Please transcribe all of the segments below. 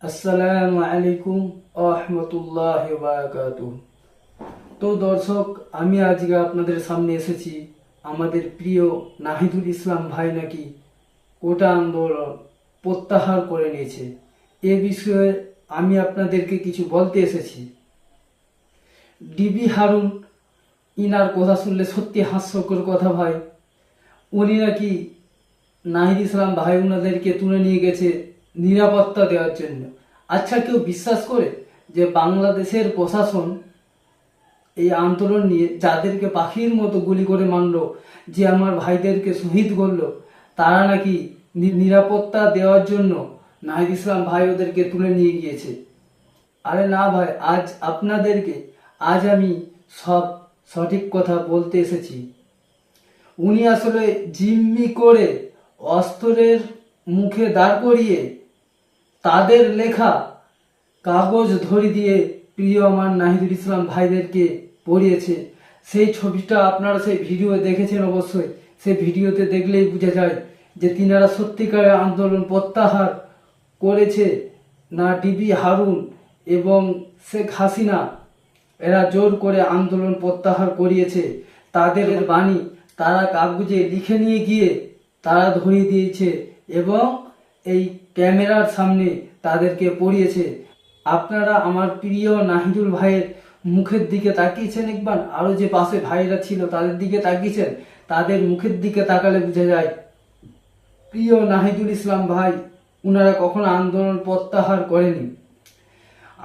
আসসালামু আলাইকুম রহমতুল্লাহি ওয়া বারাকাতুহু। তো দর্শক, আমি আজকে আপনাদের সামনে এসেছি। আমাদের প্রিয় নাহিদুল ইসলাম ভাই নাকি কোটা আন্দোলন প্রত্যাহার করে নিয়েছে। এ বিষয়ে আমি আপনাদেরকে কিছু বলতে এসেছি। ডিবি হারুন, ইনার কথা শুনলে সত্যি হাস্যকর কথা ভাই। উনি নাকি নাহিদ ইসলাম ভাই ওনাদেরকে তুলে নিয়ে গেছে নিরাপত্তা দেওয়ার জন্য। আচ্ছা, কেউ বিশ্বাস করে যে বাংলাদেশের প্রশাসন এই আন্দোলন নিয়ে যাদেরকে পাখির মতো গুলি করে মারলো, যে আমার ভাইদেরকে শহীদ করলো, তারা নাকি নিরাপত্তা দেওয়ার জন্য নাহিদ ইসলাম ভাই ওদেরকে তুলে নিয়ে গিয়েছে? আরে না ভাই, আজ আমি সব সঠিক কথা বলতে এসেছি। উনি আসলে জিম্মি করে অস্ত্রের মুখে দাঁড় করিয়ে তাদের লেখা কাগজ ধরে দিয়ে প্রিয় আমার নাহিদুল ইসলাম ভাইদেরকে পড়িয়েছে। সেই ছবিটা আপনারা সেই ভিডিও দেখেছেন অবশ্যই। সেই ভিডিওতে দেখলেই বোঝা যায় যে তিনারা সত্যিকারের আন্দোলন প্রত্যাহার করেছে না ডিবি হারুন এবং শেখ হাসিনা এরা জোর করে আন্দোলন প্রত্যাহার করিয়েছে। তাদের বাণী তারা কাগজে লিখে নিয়ে গিয়ে তারা ধরিয়ে দিয়েছে এবং এই ক্যামেরার সামনে তাদেরকে পড়িয়েছে। আপনারা আমার প্রিয় নাহিদুল ভাইয়ের মুখের দিকে তাকিয়েছেন একবার? আরো যে পাশে ভাইরা ছিল তাদের দিকে তাকিয়েছেন? তাদের মুখের দিকে তাকালে বোঝা যায় প্রিয় নাহিদুল ইসলাম ভাই উনারা কখনো আন্দোলন প্রত্যাহার করেনি।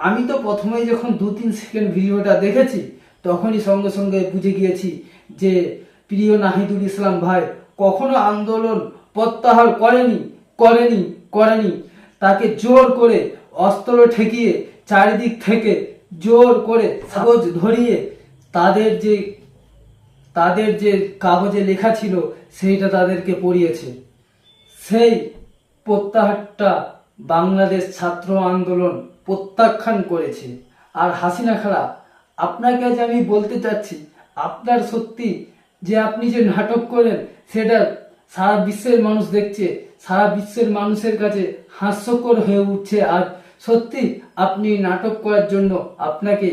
আমি তো প্রথমেই যখন 2-3 সেকেন্ড ভিডিওটা দেখেছি তখনই সঙ্গে সঙ্গে বুঝে গিয়েছি যে প্রিয় নাহিদুল ইসলাম ভাই কখনো আন্দোলন প্রত্যাহার করেনি। তাকে জোর করে অস্ত্র ঠেকিয়ে চারিদিক থেকে জোর করে কাগজ ধরিয়ে তাদের যে কাগজে লেখা ছিল সেইটা তাদেরকে পড়িয়েছে। সেই প্রত্যাহারটা বাংলাদেশ ছাত্র আন্দোলন প্রত্যাখ্যান করেছে। আর হাসিনা খালা, আপনাকে আজ আমি বলতে চাচ্ছি, আপনার সত্যি যে আপনি যে নাটক করেন সেটা সারা বিশ্বের মানুষ দেখছে, সারা বিশ্বের মানুষের কাছে হাস্যকর হয়ে উঠছে। আর সত্যি আপনি নাটক করার জন্য আপনাকে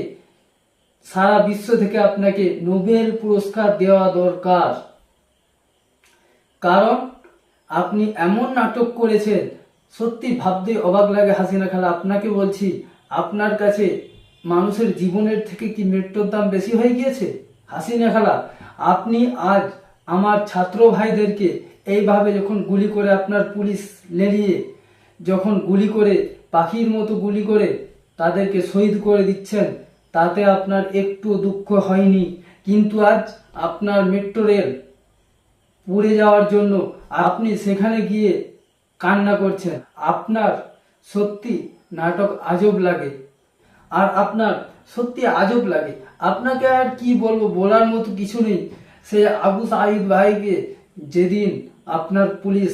সারা বিশ্ব থেকে আপনাকে নোবেল পুরস্কার দেওয়া দরকার। কারণ আপনি এমন নাটক করেছেন, সত্যি ভাবতে অবাক লাগে। হাসিনা খালা, আপনাকে বলছি, আপনার কাছে মানুষের জীবনের থেকে কি মৃত্যুর দাম বেশি হয়ে গিয়েছে? হাসিনা খালা, আপনি আজ আমার ছাত্র ভাইদেরকে এইভাবে যখন গুলি করে আপনার পুলিশ লেলিয়ে যখন গুলি করে পাখির মতো গুলি করে তাদেরকে শহীদ করে দিচ্ছেন, তাতে আপনার একটু দুঃখ হয়নি। কিন্তু আজ আপনার মেট্রো রেল পুড়ে যাওয়ার জন্য আপনি সেখানে গিয়ে কান্না করছেন। আপনার সত্যি নাটক আজব লাগে। আর আপনার সত্যি আজব লাগে। আপনাকে আর কি বলবো, বলার মতো কিছু নেই। সে আবু সাঈদ ভাইকে যেদিন আপনার পুলিশ,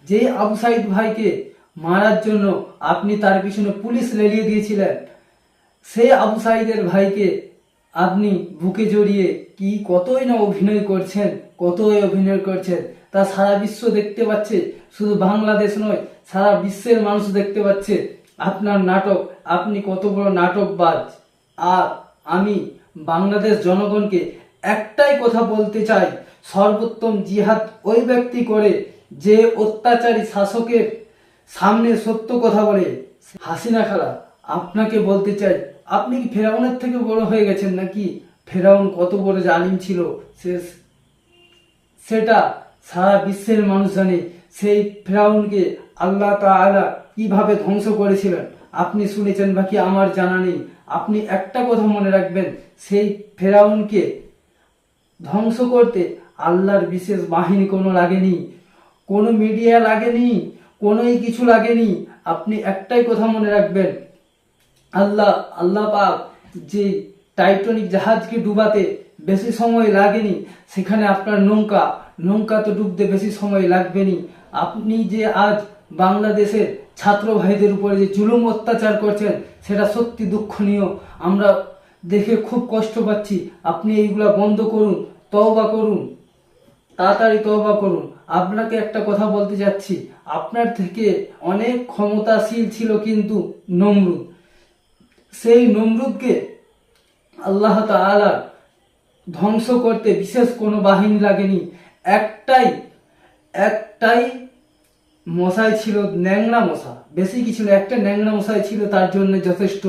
যেই আবু সাঈদ ভাইকে মারার জন্য আপনি তার পিছনে পুলিশ লেলিয়ে দিয়েছিলেন, সেই আবু সাঈদের ভাইকে আপনি বুকে জড়িয়ে কি কতই না অভিনয় করছেন, তা সারা বিশ্ব দেখতে পাচ্ছে। শুধু বাংলাদেশ নয়, সারা বিশ্বের মানুষ দেখতে পাচ্ছে আপনার নাটক। আপনি কত বড় নাটকবাজ। আর আমি বাংলাদেশ জনগণকে একটাই কথা বলতে চাই, সর্বোত্তম জিহাদ ওই ব্যক্তি করে যে অত্যাচারী শাসকের সামনে সত্য কথা বলে। হাসিনা খালা, আপনাকে বলতে চাই, আপনি কি ফেরাউনের থেকে বড় হয়ে গেছেন নাকি? ফেরাউন কত বড় জালিম ছিল সেটা সারা বিশ্বের মানুষ জানে। সেই ফেরাউনকে আল্লাহ তাআলা কিভাবে ধ্বংস করেছিলেন আপনি শুনেছেন বাকি আমার জানা নেই। আপনি একটা কথা মনে রাখবেন, সেই ফেরাউনকে ধ্বংস করতে আল্লাহর বিশেষ বাহিনী কোনো লাগেনি, কোনো মিডিয়া লাগেনি, কোনোই কিছু লাগেনি। আপনি একটাই কথা মনে রাখবেন, আল্লাহ পাক যে টাইটানিক জাহাজকে ডুবাতে বেশি সময় লাগেনি, সেখানে আপনার নৌকা তো ডুবতে বেশি সময় লাগবেনি। আপনি যে আজ বাংলাদেশের ছাত্র ভাইদের উপরে যে জুলুম অত্যাচার করছেন সেটা সত্যি দুঃখনীয়। আমরা দেখে খুব কষ্ট পাচ্ছি। আপনি এইগুলা বন্ধ করুন, তওবা করুন, তাড়াতাড়ি তওবা করুন। আপনাকে একটা কথা বলতে যাচ্ছি, আপনার থেকে অনেক ক্ষমতাশীল ছিল কিন্তু নমরুদ। সেই নমরুদকে আল্লাহ তাআলা ধ্বংস করতে বিশেষ কোনো বাহিনী লাগেনি। একটাই একটাই মশাই ছিল, ন্যাংরা মশা, বেশি কিছু না, একটা ন্যাংরা মশাই ছিল, তার জন্য যথেষ্ট।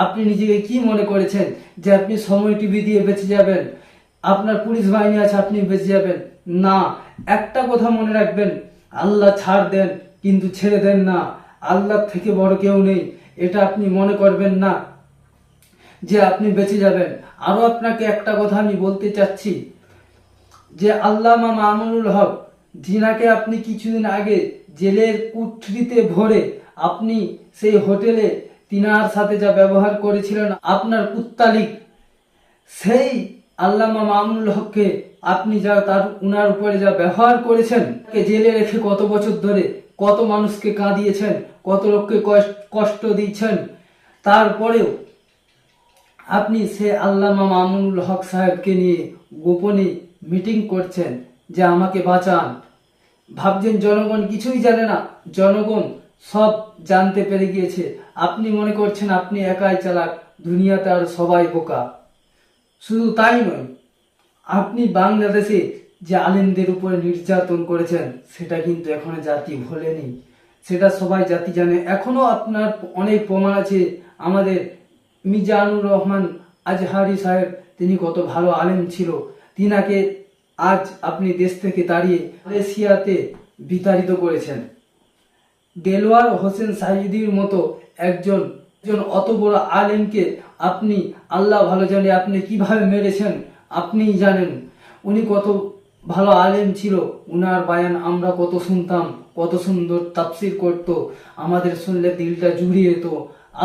আপনি নিজেকে কি মনে করেছেন যে আপনি সময় টিভি দিয়ে বেঁচে যাবেন, আপনার পুলিশ বাহিনী আছে, আপনি বেঁচে যাবেন? না, একটা কথা মনে রাখবেন, আল্লাহ ছাড় দেন কিন্তু ছেড়ে দেন না। আল্লাহর থেকে বড় কেউ নেই, এটা আপনি মনে করবেন না যে আপনি বেঁচে যাবেন। আরো আপনাকে একটা কথা আমি বলতে চাচ্ছি যে আল্লামা মামুনুল হক, যিনাকে আপনি কিছুদিন আগে জেলের কুঠরিতে ভরে আপনি সেই হোটেলে তিনার সাথে যা ব্যবহার করেছিলেন আপনার কুত্তালিক, সেই আল্লামা মামুনুল হককে আপনি যা উনার উপরে যা ব্যবহার করেছেন, জেলে রেখে কত বছর ধরে কত মানুষকে কাঁদিয়েছেন, কত লোককে কষ্ট দিচ্ছেন, তারপরেও আপনি সে আল্লামা মামুনুল হক সাহেবকে নিয়ে গোপনে মিটিং করছেন যে আমাকে বাঁচান। ভাবছেন জনগণ কিছুই জানে না, জনগণ সব জানতে পেরে গিয়েছে। আপনি মনে করছেন আপনি একাই চালাক, দুনিয়াতে আর সবাই বোকা। শুধু তাই নয়, আপনি বাংলাদেশে যে আলেমদের উপরে নির্যাতন করেছেন সেটা কিন্তু এখনো জাতি ভোলেনি, সেটা সবাই জাতি জানে। এখনো আপনার অনেক প্রমাণ আছে। আমাদের মিজানুর রহমান আজহারি সাহেব, তিনি কত ভালো আলেম ছিল, তিনাকে আজ আপনি দেশ থেকে তাড়িয়ে মালয়েশিয়াতে বিতাড়িত করেছেন। দেলোয়ার হোসেন সাইদির মতো একজন অত বড় আলেমকে আপনি, আল্লাহ ভালো জানে আপনি কিভাবে মেরেছেন, আপনিই জানেন। উনি কত ভালো আলেম ছিল, উনার বায়ান আমরা কত শুনতাম, কত সুন্দর তাফসির করত, আমাদের শুনলে দিলটা জুড়িয়ে যেত।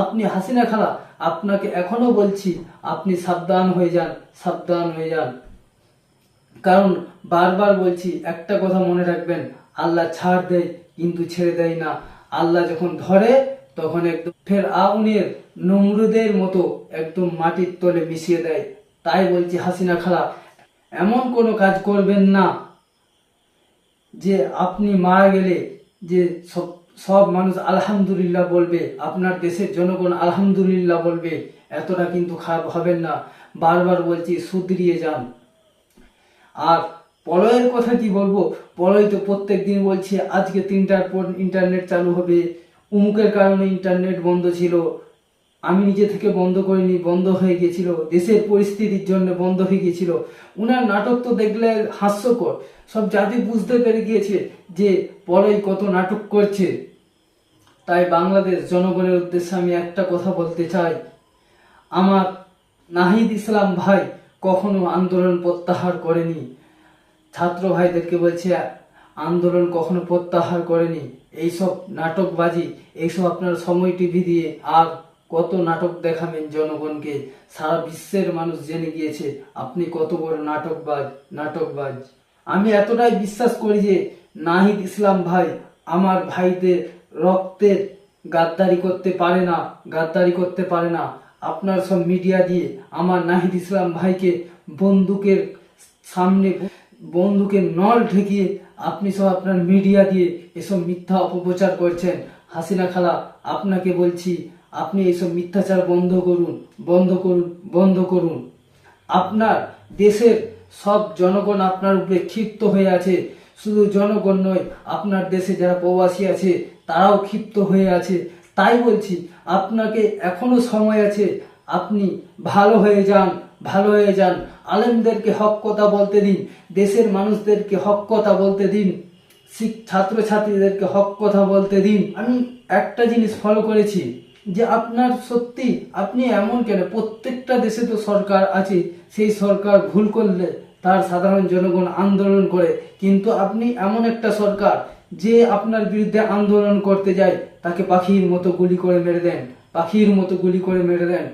আপনি হাসিনা খালা, আপনাকে এখনো বলছি আপনি সাবধান হয়ে যান, সাবধান হয়ে যান। কারণ বারবার বলছি একটা কথা মনে রাখবেন, আল্লাহ ছাড় দেয় কিন্তু ছেড়ে দেয় না। আল্লাহ যখন ধরে তখন একদম ফের আগুনের নমরুদের মতো একদম মাটির তলে মিশিয়ে দেয়। তাই বলছি হাসিনা খালা, এমন কোনো কাজ করবেন না যে আপনি মারা গেলে যে সব মানুষ আলহামদুলিল্লাহ বলবে, আপনার দেশের জনগণ আলহামদুলিল্লাহ বলবে, এতটা কিন্তু খারাপ হবেন না। বারবার বলছি শুধরিয়ে যান। আর পলয়ের কথা কি বলবো, পলয় তো প্রত্যেক দিন বলছে আজকে 3টার পর ইন্টারনেট চালু হবে, উমুকের কারণে ইন্টারনেট বন্ধ ছিল, আমি নিজে থেকে বন্ধ করিনি, বন্ধ হয়ে গিয়েছিল, দেশের পরিস্থিতির জন্য বন্ধ হয়ে গিয়েছিল। উনার নাটক তো দেখলে হাস্যকর, সব জাতি বুঝতে পেরে গিয়েছে যে পলয় কত নাটক করছে। তাই বাংলাদেশ জনগণের উদ্দেশ্যে আমি একটা কথা বলতে চাই, আমার নাহিদ ইসলাম ভাই কখনো আন্দোলন প্রত্যাহার করেনি। ছাত্র ভাইদেরকে বলছে আন্দোলন কখনো প্রত্যাহার করেনি। এইসব নাটকবাজি, এইসব আপনার সময় টিভি দিয়ে আর কত নাটক দেখাবেন জনগণকে? সারা বিশ্বের মানুষ জেনে গিয়েছে আপনি কত বড় নাটকবাজ। আমি এতটাই বিশ্বাস করি যে নাহিদ ইসলাম ভাই আমার ভাইদের রক্তের গাদ্দারি করতে পারে না। আপনার সব মিডিয়া দিয়ে আমার নাহিদ ইসলাম ভাইকে বন্দুকের সামনে, বন্দুকের নল ঠেকিয়ে আপনি সব আপনার মিডিয়া দিয়ে এসব মিথ্যা অপপ্রচার করছেন। হাসিনা খালা, আপনাকে বলছি আপনি এইসব মিথ্যাচার বন্ধ করুন। আপনার দেশের সব জনগণ আপনার উপরে ক্ষিপ্ত হয়ে আছে। শুধু জনগণ নয়, আপনার দেশে যারা প্রবাসী আছে তারাও ক্ষিপ্ত হয়ে আছে। তাই বলছি আপনাকে এখনো সময় আছে, আপনি ভালো হয়ে যান। আলেমদেরকে হক কথা বলতে দিন, দেশের মানুষদেরকে হক কথা বলতে দিন, ছাত্রছাত্রীদেরকে হক কথা বলতে দিন। আমি একটা জিনিস ফলো করেছি যে আপনার সত্যি আপনি এমন কেন, প্রত্যেকটা দেশে তো সরকার আছে, সেই সরকার ভুল করলে তার সাধারণ জনগণ আন্দোলন করে, কিন্তু আপনি এমন একটা সরকার যে আপনার বিরুদ্ধে আন্দোলন করতে যায় তাকে পাখির মতো গুলি করে মেরে দেন।